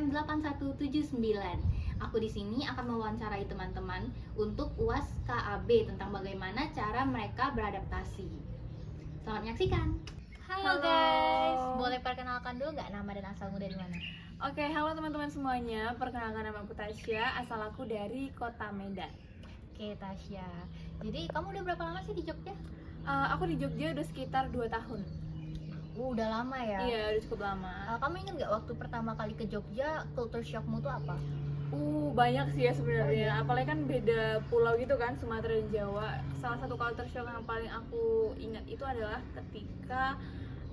FM 8179. Aku di sini akan mewawancarai teman-teman untuk UAS KAB tentang bagaimana cara mereka beradaptasi. Selamat menyaksikan. Halo Halo. guys, boleh perkenalkan dulu nggak nama dan asalmu dari mana? Oke, halo teman-teman semuanya. Perkenalkan, nama aku Tasya, asal aku dari Kota Medan. Oke Tasya, jadi kamu udah berapa lama sih di Jogja? Aku di Jogja udah sekitar 2 tahun. Udah lama ya? Iya, udah cukup lama. Kamu ingat nggak waktu pertama kali ke Jogja, culture shockmu tuh apa? Banyak sih ya sebenarnya. Oh, iya. Apalagi kan beda pulau gitu kan, Sumatera dan Jawa. Salah satu culture shock yang paling aku ingat itu adalah ketika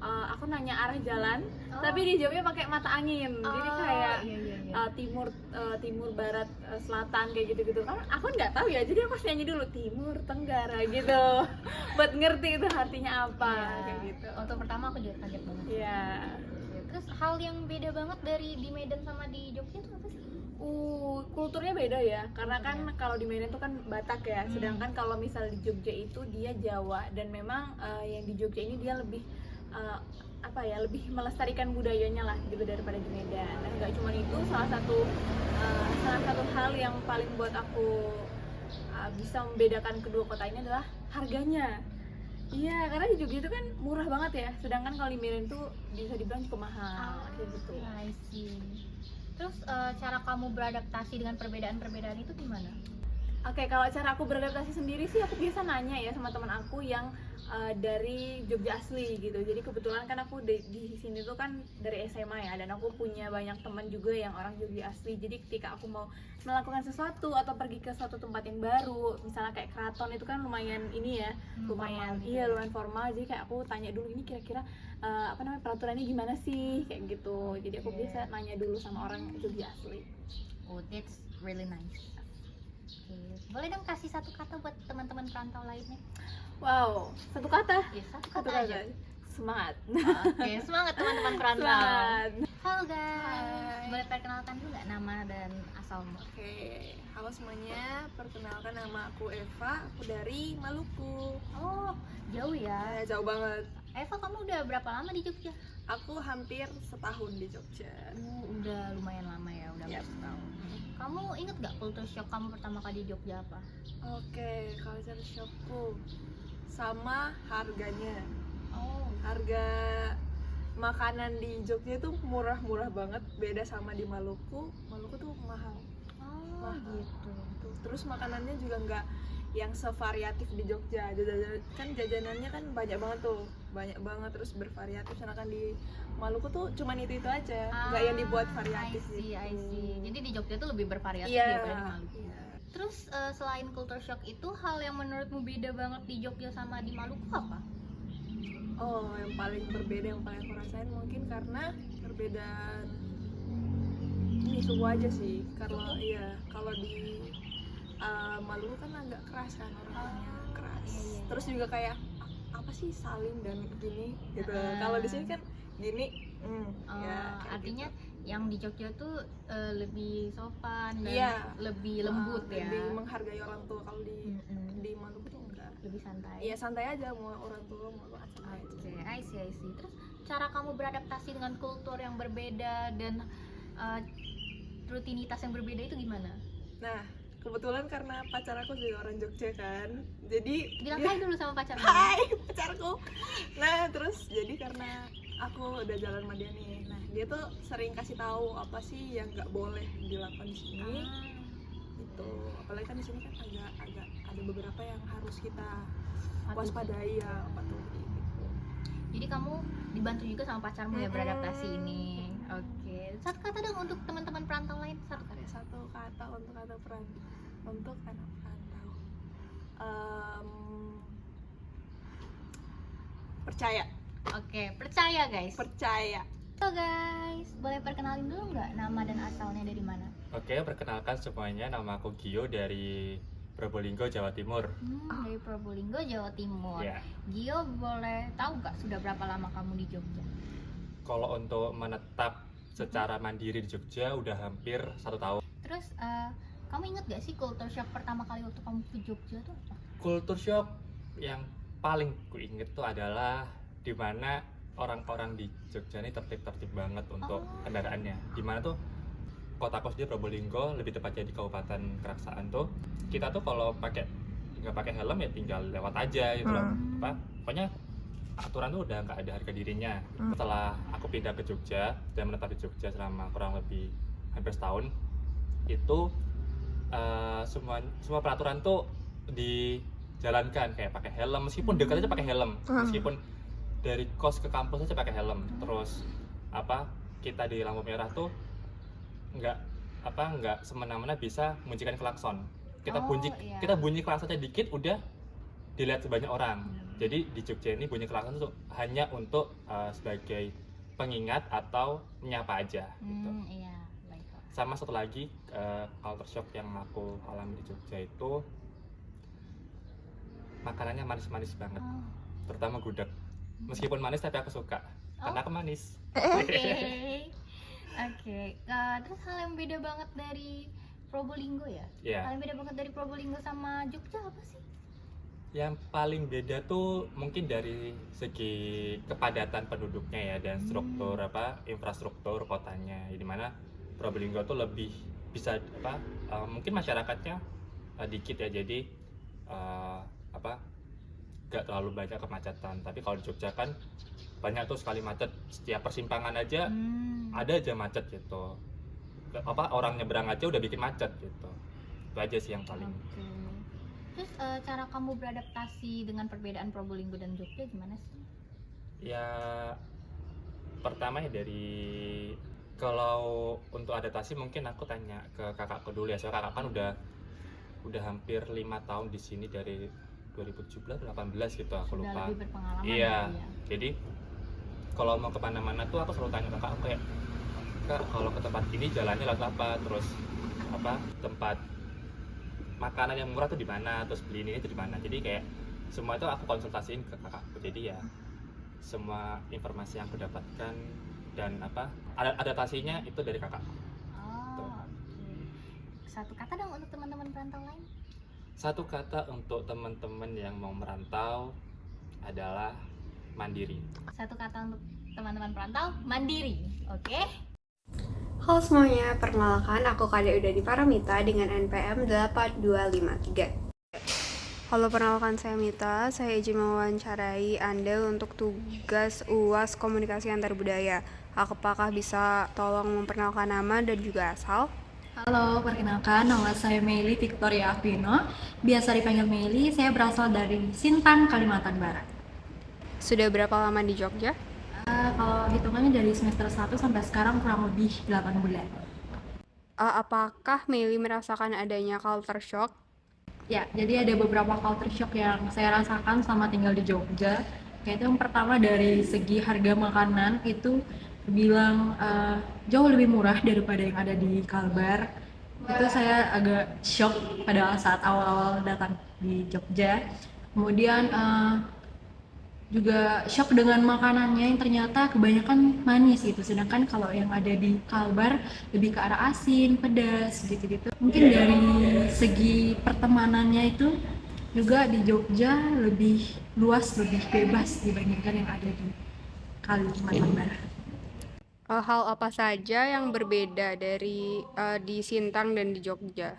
aku nanya arah jalan, tapi dijawabnya pakai mata angin. Jadi kayak iya. timur barat selatan kayak gitu-gitu kan aku nggak tahu ya, jadi aku harus nyanyi dulu timur tenggara gitu buat ngerti itu artinya apa. Iya. Kayak gitu. Waktu pertama aku juga kaget banget. Iya. Terus hal yang beda banget dari di Medan sama di Jogja itu apa sih? Kulturnya beda ya, karena kan kalau di Medan tuh kan Batak ya, sedangkan kalau misal di Jogja itu dia Jawa, dan memang yang di Jogja ini dia lebih lebih melestarikan budayanya lah gitu daripada di Medan. Dan nggak cuma itu, salah satu hal yang paling buat aku bisa membedakan kedua kota ini adalah harganya. Iya, karena di Jogja itu kan murah banget ya, sedangkan kalau di Medan tuh bisa dibilang cukup mahal kayak gitu. I see. Terus cara kamu beradaptasi dengan perbedaan-perbedaan itu gimana? Oke, kalau cara aku beradaptasi sendiri sih aku biasa nanya ya sama teman aku yang dari Jogja asli gitu. Jadi kebetulan kan aku di sini tuh kan dari SMA ya, dan aku punya banyak teman juga yang orang Jogja asli. Jadi ketika aku mau melakukan sesuatu atau pergi ke suatu tempat yang baru, misalnya kayak keraton itu kan lumayan ini ya, lumayan formal. Jadi kayak aku tanya dulu, ini kira-kira peraturannya gimana sih kayak gitu. Jadi aku biasa nanya dulu sama orang Jogja asli. Oh, that's really nice. Boleh dong kasih satu kata buat teman-teman perantau lainnya? Wow, satu kata? Iya, satu kata aja. Semangat. Oke, semangat teman-teman perantau. Semangat. Halo guys. Hai. Boleh perkenalkan dulu nggak nama dan asalmu? Oke, halo semuanya. Perkenalkan, nama aku Eva. Aku dari Maluku. Oh, jauh ya. Jauh banget. Eva, kamu udah berapa lama di Jogja? Aku hampir setahun di Jogja. Udah lumayan lama ya, udah Yap. setahun. Kamu inget gak culture shock kamu pertama kali di Jogja apa? Oke, culture shockku sama harganya. Oh, Harga makanan di Jogja itu murah-murah banget. Beda sama di Maluku. Maluku tuh mahal. Mahal. gitu. Terus makanannya juga nggak yang sevariatif di Jogja. Jajanannya kan banyak banget tuh, terus bervariatif. Sedangkan di Maluku tuh cuman itu aja, nggak yang dibuat variatif gitu. I see. Jadi di Jogja tuh lebih bervariatif Iya. daripada di Maluku. Iya. Terus selain culture shock itu, hal yang menurutmu beda banget di Jogja sama di Maluku apa? Yang paling berbeda, yang paling aku rasain mungkin karena perbedaan ini suhu aja sih. Kalau di Maluku kan agak keras kan, orangnya keras. Iya. Terus juga kayak apa sih saling dan gini gitu. Kalau di sini kan gini, kayak artinya gitu. yang di Jogja tuh lebih sopan dan Iya. lebih lembut ya, lebih menghargai orang tua. Kalau di Maluku tuh enggak. lebih santai. Iya, santai aja, mau orang tua mau santai aja. Oke, I see. Terus cara kamu beradaptasi dengan kultur yang berbeda dan rutinitas yang berbeda itu gimana? Nah, kebetulan karena pacar aku juga orang Jogja kan, jadi Bilang hai dulu sama pacarmu. hai pacarku. Nah, terus jadi karena aku udah jalan sama dia nih, nah dia tuh sering kasih tahu apa sih yang nggak boleh dilakukan di sini. Itu apalagi kan di sini kan agak ada beberapa yang harus kita waspadai ya, patuhi gitu. Jadi kamu dibantu juga sama pacarmu ya beradaptasi ini. Oke. Satu kata dong untuk teman-teman perantau lain. Satu kata. Satu kata untuk anak perantau. Percaya. Oke, percaya guys. Percaya. Halo guys, boleh perkenalin dulu nggak nama dan asalnya dari mana? Oke, perkenalkan semuanya, nama aku Gio dari Probolinggo, Jawa Timur. Dari Probolinggo, Jawa Timur. Ya. Gio, boleh tahu nggak sudah berapa lama kamu di Jogja? Kalau untuk menetap secara mandiri di Jogja udah hampir 1 tahun. Terus kamu inget gak sih culture shock pertama kali waktu kamu ke Jogja tuh apa? Culture shock yang paling ku inget tuh adalah dimana orang-orang di Jogja ini tertib-tertib banget untuk kendaraannya. Dimana tuh kotaku sendiri Probolinggo, lebih tepatnya di Kabupaten Keraksaan tuh, kita tuh kalau nggak pakai helm ya tinggal lewat aja gitu loh. Pokoknya aturan tuh udah nggak ada harga dirinya. Setelah aku pindah ke Jogja dan menetap di Jogja selama kurang lebih hampir setahun, itu semua peraturan tuh dijalankan, kayak pakai helm, meskipun dekat aja pakai helm, meskipun dari kos ke kampus aja pakai helm. Terus kita di lampu merah tuh nggak semena-mena bisa bunyikan klakson. Kita bunyi klaksonnya dikit udah dilihat sebanyak orang. Jadi di Jogja ini bunyi klakson itu hanya untuk sebagai pengingat atau menyapa aja gitu. Iya, baiklah. Sama satu lagi culture shock yang aku alami di Jogja itu, makanannya manis-manis banget. Terutama gudeg. Meskipun manis tapi aku suka karena aku manis. Oke. Terus hal yang beda banget dari Probolinggo ya? Iya. Hal yang beda banget dari Probolinggo sama Jogja apa sih? Yang paling beda tuh mungkin dari segi kepadatan penduduknya ya, dan struktur infrastruktur kotanya. Di mana Probolinggo tuh lebih bisa mungkin masyarakatnya dikit ya, jadi gak terlalu banyak kemacetan. Tapi kalau di Jogja kan banyak tuh sekali macet, setiap persimpangan aja ada aja macet gitu. Orang nyebrang aja udah bikin macet gitu. Itu aja sih yang paling. Terus cara kamu beradaptasi dengan perbedaan Probolinggo dan Jogja gimana sih? Ya pertama ya kalau untuk adaptasi mungkin aku tanya ke kakakku dulu ya. Soalnya kakak kan udah hampir 5 tahun di sini dari 2017 18 gitu, aku Sudah lupa. lebih berpengalaman. Iya. Jadi kalau mau kemana-mana tuh aku selalu tanya ke kakak, kayak, Kak, kalau ke tempat ini jalannya lewat apa, terus tempat makanan yang murah tuh di mana, terus beli ini tuh di mana. Jadi kayak semua itu aku konsultasiin ke kakakku. Jadi ya semua informasi yang aku dapatkan dan adaptasinya itu dari kakakku. Satu kata dong untuk teman-teman perantau lain. Satu kata untuk teman-teman yang mau merantau adalah mandiri. Satu kata untuk teman-teman perantau, mandiri. Oke? Halo semuanya, perkenalkan aku Kade Udadi Paramita dengan NPM 8253. Halo, perkenalkan saya Mita, saya izin mewawancarai Anda untuk tugas UAS Komunikasi Antar Budaya. Apakah bisa tolong memperkenalkan nama dan juga asal? Halo, perkenalkan nama saya Meli Victoria Aquino. Biasa dipanggil Meli, saya berasal dari Sintang, Kalimantan Barat. Sudah berapa lama di Jogja? Kalau hitungannya dari semester 1 sampai sekarang kurang lebih 8 bulan. Apakah Meli merasakan adanya culture shock? Ya, jadi ada beberapa culture shock yang saya rasakan selama tinggal di Jogja. Yaitu yang pertama dari segi harga makanan itu terbilang jauh lebih murah daripada yang ada di Kalbar. Itu saya agak shock pada saat awal-awal datang di Jogja. Kemudian juga shock dengan makanannya yang ternyata kebanyakan manis gitu, sedangkan kalau yang ada di Kalbar lebih ke arah asin, pedas gitu-gitu. Mungkin dari segi pertemanannya itu juga di Jogja lebih luas, lebih bebas dibandingkan yang ada di Kalimantan Barat. Hal apa saja yang berbeda dari di Sintang dan di Jogja?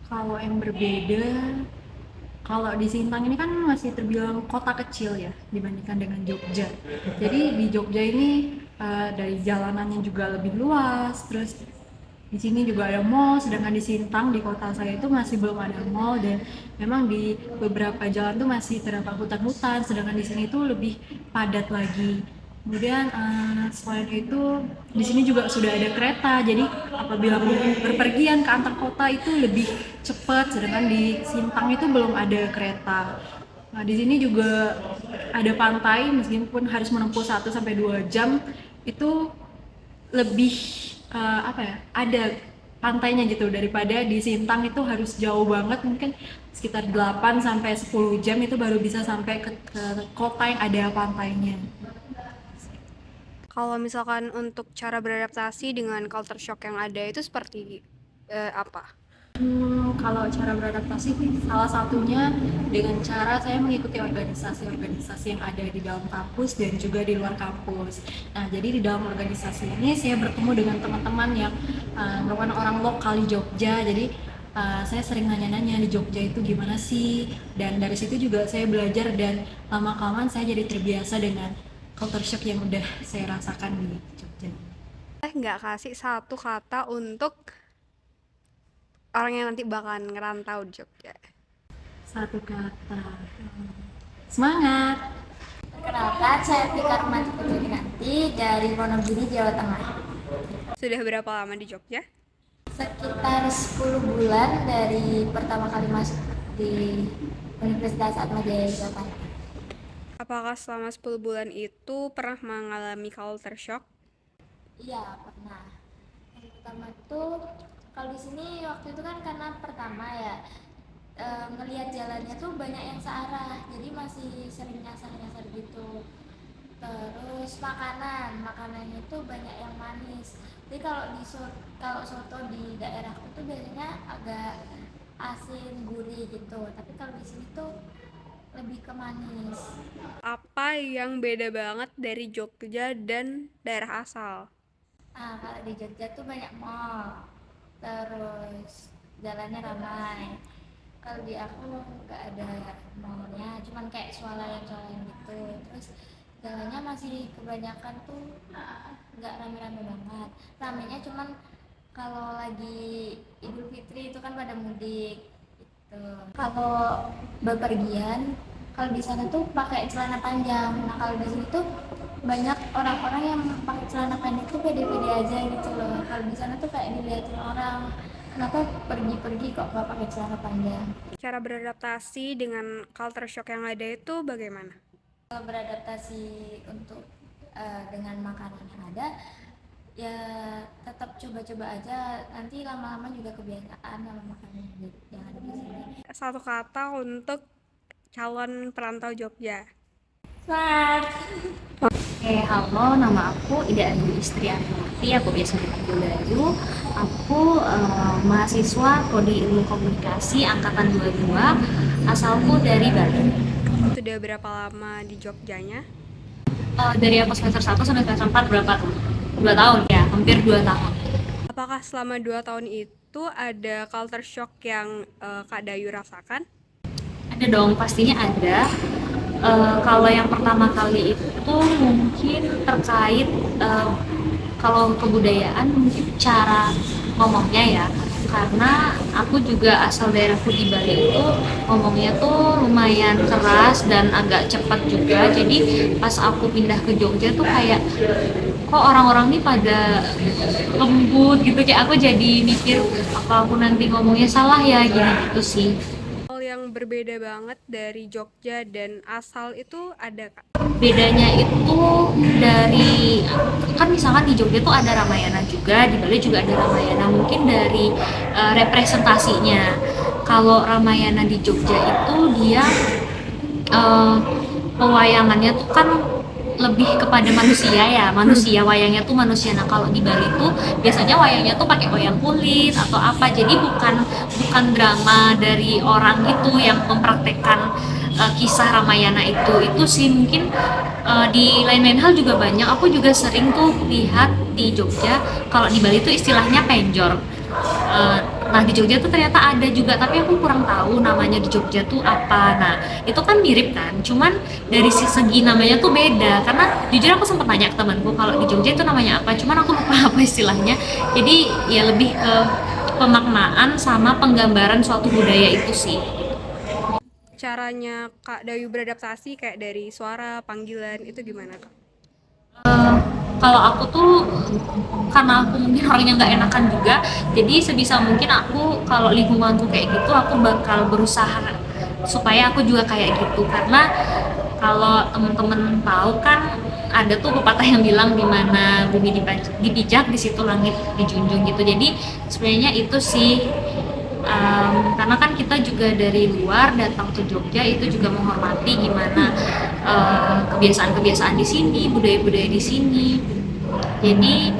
Kalau yang berbeda, kalau di Sintang ini kan masih terbilang kota kecil ya dibandingkan dengan Jogja. Jadi di Jogja ini dari jalanannya juga lebih luas, terus di sini juga ada mall, sedangkan di Sintang di kota saya itu masih belum ada mall, dan memang di beberapa jalan tuh masih terdapat hutan-hutan, sedangkan di sini tuh lebih padat lagi. Kemudian selain itu di sini juga sudah ada kereta, jadi apabila berpergian ke antar kota itu lebih cepat, sedangkan di Sintang itu belum ada kereta. Nah, di sini juga ada pantai, meskipun harus menempuh 1-2 jam, itu lebih ada pantainya gitu, daripada di Sintang itu harus jauh banget, mungkin sekitar 8-10 jam itu baru bisa sampai ke kota yang ada pantainya. Kalau misalkan untuk cara beradaptasi dengan culture shock yang ada itu seperti apa? Kalau cara beradaptasi salah satunya dengan cara saya mengikuti organisasi-organisasi yang ada di dalam kampus dan juga di luar kampus. Nah, jadi di dalam organisasi ini saya bertemu dengan teman-teman yang merupakan orang lokal di Jogja. Jadi saya sering nanya-nanya di Jogja itu gimana sih, dan dari situ juga saya belajar dan lama-kelamaan saya jadi terbiasa dengan culture shock yang udah saya rasakan di Jogja. Nggak kasih satu kata untuk orang yang nanti bakalan ngerantau di Jogja. Satu kata, semangat. Perkenalkan, saya Fikar Mati nanti dari Wonogiri, Jawa Tengah. Sudah berapa lama di Jogja? Sekitar 10 bulan dari pertama kali masuk di Universitas Atmajaya, Jawa Tengah. Apakah selama 10 bulan itu pernah mengalami culture shock? Iya, pernah. Yang pertama itu, kalau di sini waktu itu kan karena pertama ya, ngelihat jalannya tuh banyak yang searah, jadi masih sering nyasar-nyasar gitu. Terus makanannya itu banyak yang manis. Jadi kalau soto di daerahku tuh biasanya agak asin gurih gitu, tapi kalau di sini tuh lebih ke manis. Apa yang beda banget dari Jogja dan daerah asal? Kalau di Jogja tuh banyak mall, terus jalannya ramai. Kalau di aku nggak ada mallnya, cuman kayak swalayan gitu. Terus jalannya masih kebanyakan tuh nggak rame-rame banget. Ramenya cuman kalau lagi Idul Fitri itu kan pada mudik gitu. Kalau bepergian, kalau di sana tuh pakai celana panjang. Nah, kalau di sini tuh banyak orang-orang yang pakai celana pendek tuh pede-pede aja gitu loh. Kalau di sana tuh kayak dilihatin orang, kenapa pergi-pergi kok nggak pakai celana panjang. Cara beradaptasi dengan culture shock yang ada itu bagaimana? Kalau beradaptasi untuk dengan makanan yang ada, ya tetap coba-coba aja, nanti lama-lama juga kebiasaan sama makanan yang ada di sini. Satu kata untuk calon perantau Jogja. Selamat. Oke, halo, nama aku Ida Ayu Istri Anwati, aku biasa dipanggil Dayu. Aku mahasiswa Prodi Ilmu Komunikasi Angkatan 22, asalku dari Bali. Sudah berapa lama di Jogjanya? Dari aku semester 1 sampai semester 4 berapa tuh? 2 tahun ya, hampir 2 tahun. Apakah selama 2 tahun itu ada culture shock yang Kak Dayu rasakan? Ada dong, pastinya ada. Kalau yang pertama kali itu mungkin terkait kalau kebudayaan mungkin cara ngomongnya ya, karena aku juga asal daerahku di Bali itu ngomongnya tuh lumayan keras dan agak cepat juga. Jadi pas aku pindah ke Jogja tuh kayak kok orang-orang nih pada lembut gitu, kayak aku jadi mikir apa aku nanti ngomongnya salah ya gitu sih. Hal yang berbeda banget dari Jogja dan asal itu ada Kak? Bedanya itu dari, kan misalkan di Jogja tuh ada Ramayana juga, di Bali juga ada Ramayana, mungkin dari representasinya. Kalau Ramayana di Jogja itu dia pewayangannya tuh kan lebih kepada manusia ya, wayangnya tuh manusia. Nah kalau di Bali tuh biasanya wayangnya tuh pakai wayang kulit atau apa, jadi bukan drama dari orang itu yang mempraktekkan kisah Ramayana itu sih. Mungkin di lain-lain hal juga banyak. Aku juga sering tuh lihat di Jogja, kalau di Bali tuh istilahnya penjor. Nah di Jogja tuh ternyata ada juga, tapi aku kurang tahu namanya di Jogja tuh apa. Nah itu kan mirip kan, cuman dari segi namanya tuh beda. Karena jujur aku sempat tanya ke temanku kalau di Jogja itu namanya apa, cuman aku lupa apa istilahnya. Jadi ya lebih ke pemaknaan sama penggambaran suatu budaya itu sih. Caranya Kak Dayu beradaptasi kayak dari suara, panggilan, itu gimana Kak? Kalau aku tuh karena aku mungkin orangnya nggak enakan juga, jadi sebisa mungkin aku kalau lingkunganku kayak gitu aku bakal berusaha supaya aku juga kayak gitu. Karena kalau temen-temen tahu kan ada tuh pepatah yang bilang di mana bumi dipijak di situ langit dijunjung gitu. Jadi sebenarnya itu sih karena kan kita juga dari luar datang ke Jogja itu juga menghormati gimana kebiasaan-kebiasaan di sini, budaya-budaya di sini. Jadi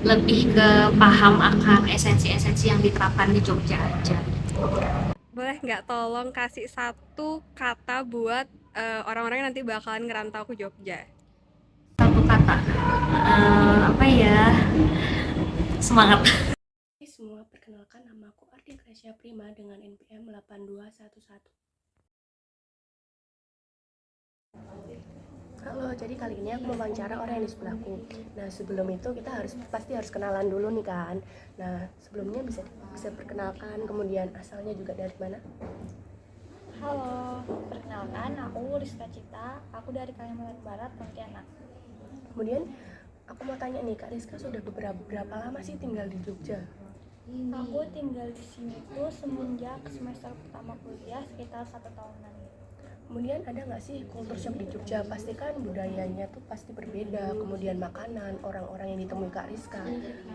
lebih ke paham akan esensi-esensi yang diterapkan di Jogja aja. Boleh nggak tolong kasih satu kata buat orang-orang yang nanti bakalan ngerantau ke Jogja? Satu kata, apa ya? Semangat. Hai semua, perkenalkan nama aku Ardia Gracia Prima dengan NPM 8211. Halo, jadi kali ini aku mewawancara orang yang di sebelahku. Nah, sebelum itu kita pasti harus kenalan dulu nih kan. Nah, sebelumnya bisa perkenalkan, kemudian asalnya juga dari mana? Halo, perkenalkan aku Rizka Cita, aku dari Kalimantan Barat, Pontianak. Kemudian aku mau tanya nih, Kak Rizka sudah berapa lama sih tinggal di Jogja? Aku tinggal di sini tuh semenjak semester pertama kuliah sekitar 1 tahunan. Kemudian ada nggak sih culture shock di Jogja? Pasti kan budayanya tuh pasti berbeda, kemudian makanan, orang-orang yang ditemui Kak Rizka.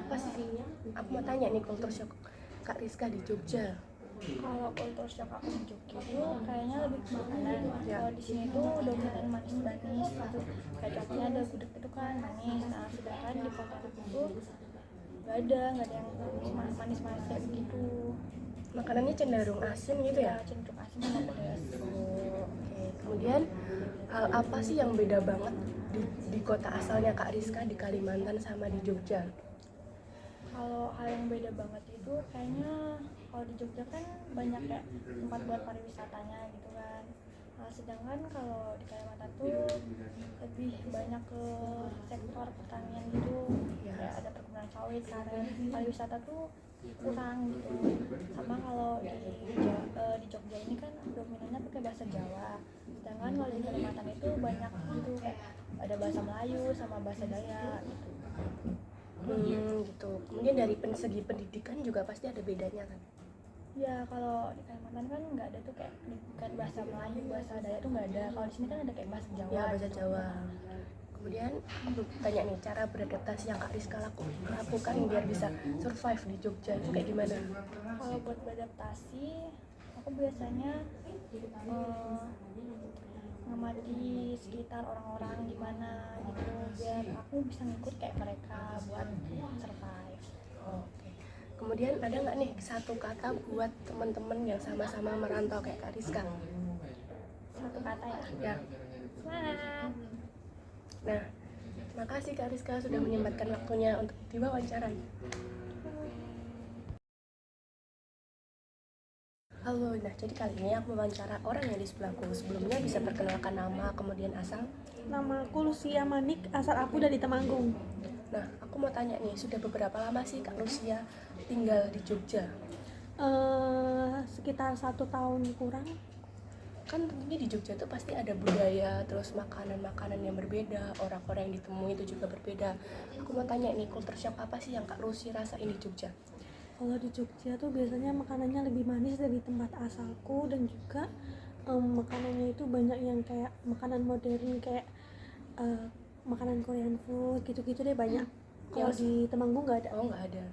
Pasti aku mau tanya nih culture shock Kak Rizka di Jogja. Kalau culture shock aku di Jogja itu kayaknya lebih ke makanan. Kalau di sini tuh dominan manis-manis, kayak contohnya ada gudeg itu kan manis. Nah, sedangkan di kota itu nggak ada yang manis-manis kayak begitu. Makanannya cenderung asin gitu ya? Cenderung asin sama pedas. Oke. Kemudian hal apa sih yang beda banget di kota asalnya Kak Rizka di Kalimantan sama di Jogja? Kalau hal yang beda banget itu kayaknya kalau di Jogja kan banyak kayak tempat buat pariwisatanya gitu kan. Nah, sedangkan kalau di Kalimantan tuh lebih banyak ke sektor pertanian gitu. Kayak ada perkebunan sawit, karet, pariwisata tuh kurang gitu. Sama kalau di Jogja ini kan dominannya pakai bahasa Jawa. Sedangkan kalau di Kalimantan itu banyak gitu kayak ada bahasa Melayu sama bahasa Dayak gitu. Gitu. Kemudian dari segi pendidikan juga pasti ada bedanya kan? Ya, kalau di Kalimantan kan nggak ada tuh kayak pendidikan bahasa Melayu, bahasa Dayak tuh nggak ada. Kalau di sini kan ada kayak bahasa Jawa. Ya, bahasa gitu. Jawa. Kemudian aku tanya nih, cara beradaptasi yang Kak Rizka lakukan biar bisa survive di Jogja itu kayak gimana? Kalau buat beradaptasi, aku biasanya ngamati sekitar orang-orang gimana gitu biar aku bisa ngikut kayak mereka buat survive. Oke. Kemudian ada nggak nih satu kata buat teman-teman yang sama-sama merantau kayak Kak Rizka? Satu kata ya? Ya. Semangat! Nah, terima kasih Kak Rizka sudah menyempatkan waktunya untuk diwawancarai. Halo, nah jadi kali ini aku mewawancara orang yang di sebelahku. Sebelumnya bisa perkenalkan nama, kemudian asal? Nama aku Lucia Manik, asal aku dari Temanggung. Nah, aku mau tanya nih, sudah beberapa lama sih Kak Lucia tinggal di Jogja? Sekitar 1 tahun kurang. Kan tentunya di Jogja tuh pasti ada budaya, terus makanan-makanan yang berbeda, orang-orang yang ditemui itu juga berbeda. Aku mau tanya nih, culture shock apa sih yang Kak Lucy rasain di Jogja? Kalau di Jogja tuh biasanya makanannya lebih manis dari tempat asalku, dan juga makanannya itu banyak yang kayak makanan modern kayak makanan Korean food gitu-gitu deh banyak. Kalau di Temanggung nggak ada. Oh, nggak ada.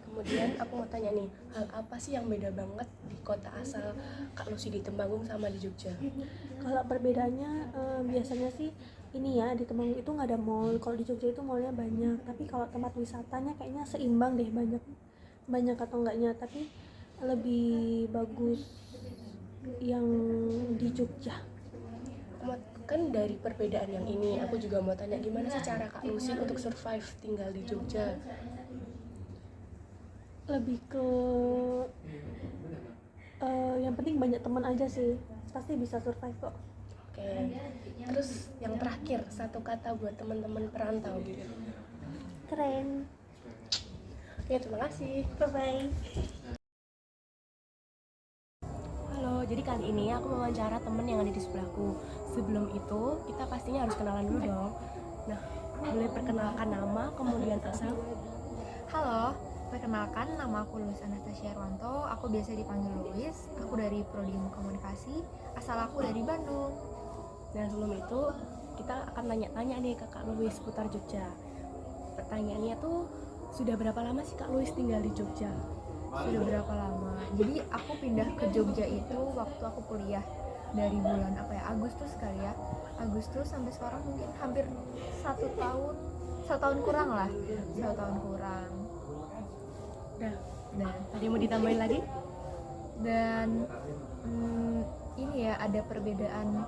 Kemudian aku mau tanya nih, hal apa sih yang beda banget di kota asal Kak Lucy di Temanggung sama di Jogja? Kalau perbedaannya biasanya sih ini ya, di Temanggung itu nggak ada mall. Kalau di Jogja itu mallnya banyak. Tapi kalau tempat wisatanya kayaknya seimbang deh, banyak atau enggaknya. Tapi lebih bagus yang di Jogja. Kan dari perbedaan yang ini, aku juga mau tanya gimana sih cara Kak Lucy untuk survive tinggal di Jogja? Lebih ke yang penting banyak teman aja sih, pasti bisa survive kok. Oke. Terus yang terakhir, satu kata buat teman-teman perantau gitu. Keren. Oke, terima kasih. Bye-bye. Halo, jadi kali ini aku mewawancara temen yang ada di sebelahku. Sebelum itu, kita pastinya harus kenalan dulu dong. Nah, boleh perkenalkan nama, kemudian asal? Halo, perkenalkan nama aku Luis Anastasia Irwanto, aku biasa dipanggil Luis, aku dari Prodi Ilmu Komunikasi, asal aku dari Bandung. Dan sebelum itu, kita akan tanya-tanya nih ke Kak Luis seputar Jogja. Pertanyaannya tuh, sudah berapa lama sih Kak Luis tinggal di Jogja? Sudah berapa lama? Jadi aku pindah ke Jogja itu waktu aku kuliah dari bulan Agustus kali ya. Agustus sampai sekarang mungkin hampir 1 tahun 1 tahun kurang lah, 1 tahun kurang. Nah, ada yang mau ditambahin lagi? Dan ini ya ada perbedaan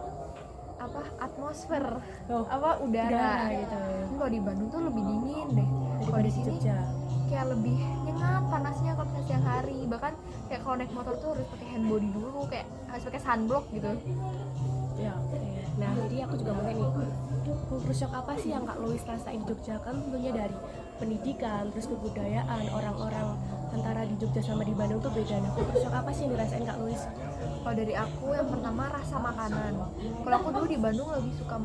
apa atmosfer, udara gitu. Kalau di Bandung tuh lebih dingin deh. Kalau di sini kayak lebih nyengat panasnya kalau misalnya siang hari. Bahkan kayak kalau naik motor tuh harus pakai hand body dulu, kayak harus pakai sunblock gitu. Ya, oke. Nah, jadi aku juga mau tanya nih, kultur shock apa sih yang Kak Louis rasain di Jogja? Kan tentunya dari pendidikan, terus kebudayaan, orang-orang antara di Jogja sama di Bandung tuh beda. Nah, kultur shock apa sih yang dirasain Kak Louis? Kalau dari aku yang pertama rasa makanan. Kalau aku dulu di Bandung lebih suka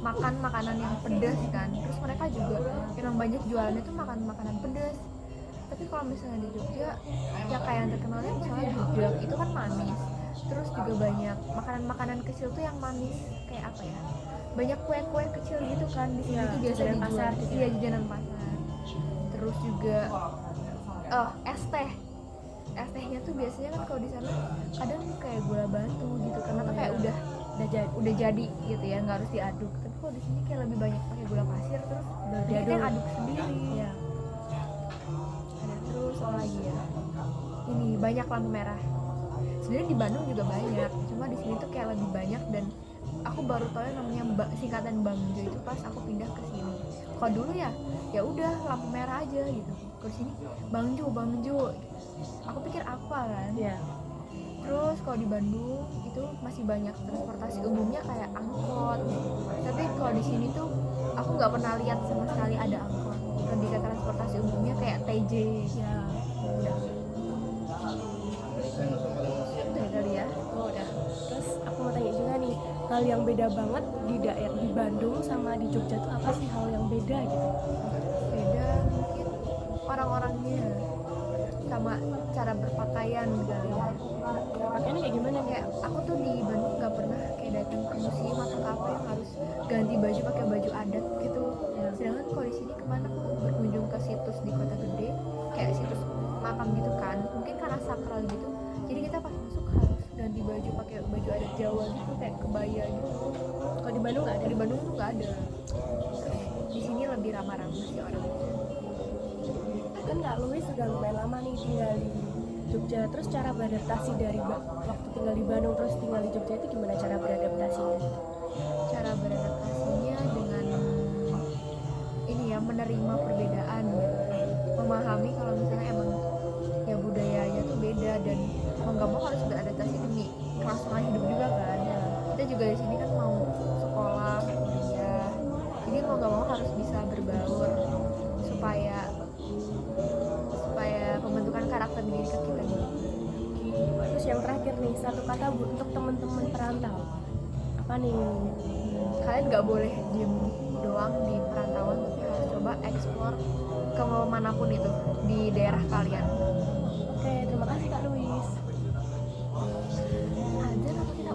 makan makanan yang pedas kan. Terus mereka juga emang banyak jualannya tuh makanan pedas. Tapi kalau misalnya di Jogja, ya kayak yang terkenalnya misalnya gudeg itu kan manis. Terus juga banyak makanan-makanan kecil tuh yang manis, kayak apa ya? Banyak kue-kue kecil gitu kan di sini tuh biasa jajanan dijual. pasar gitu. Iya, jajanan pasar. Terus juga es teh. Es tehnya tuh biasanya kan kalau di sana kadang kayak gula batu gitu karena tuh kayak udah jadi gitu ya, nggak harus diaduk. Tapi kalau di sini kayak lebih banyak pakai gula pasir terus kita yang aduk sendiri. Ya. Terus apa lagi ya? Ini banyak lampu merah. Sebenarnya di Bandung juga banyak, cuma di sini tuh kayak lebih banyak dan aku baru tahu yang namanya singkatan Bangjo itu pas aku pindah ke sini. Kalau dulu ya udah lampu merah aja gitu. Kalau di sini Bangjo. Aku pikir apa kan? Ya. Terus kalau di Bandung itu masih banyak transportasi umumnya kayak angkot. Tapi kalau di sini tuh aku nggak pernah lihat sama sekali ada angkot. Lebih ke transportasi umumnya kayak TJ. Ya. Udah. Udah kali ya. Oh, udah. Terus aku mau tanya juga nih, hal yang beda banget di daerah di Bandung sama di Jogja tuh apa sih hal yang beda gitu? Beda mungkin orang-orangnya sama cara berpakaian kali ya. Pakaiannya kayak gimana? Kayak aku tuh di Bandung nggak pernah kayak datang ke museum atau ke apa yang harus ganti baju pakai baju adat gitu. Sedangkan kalau di sini kemana aku berkunjung ke situs di Kota Gede, kayak situs makam gitu kan, mungkin karena sakral gitu. Jadi kita pas masuk harus ganti baju pakai baju adat Jawa gitu, kayak kebaya gitu. Kalau di Bandung nggak ada? Di Bandung tuh nggak ada. Di sini lebih ramah-ramah sih orang. Kan Kak Louis sudah lumayan lama nih tinggal di Jogja, terus cara beradaptasi dari waktu tinggal di Bandung terus tinggal di Jogja itu gimana cara beradaptasinya? Cara beradaptasinya dengan ini ya, menerima perbedaan gitu. Memahami kalau misalnya emang ya budayanya tuh beda dan mau nggak mau harus beradaptasi demi kelangsungan hidup juga kan. Kita juga di sini kan mau sekolah, kuliah, jadi mau nggak mau harus bisa berbaur supaya pembentukan karakter diri kita gitu. Terus yang terakhir nih, satu kata untuk teman-teman perantau apa nih? Kalian nggak boleh diem doang di perantauan, tapi harus coba explore ke manapun itu di daerah kalian. Oke, terima kasih Kak Louis. Aja apa kita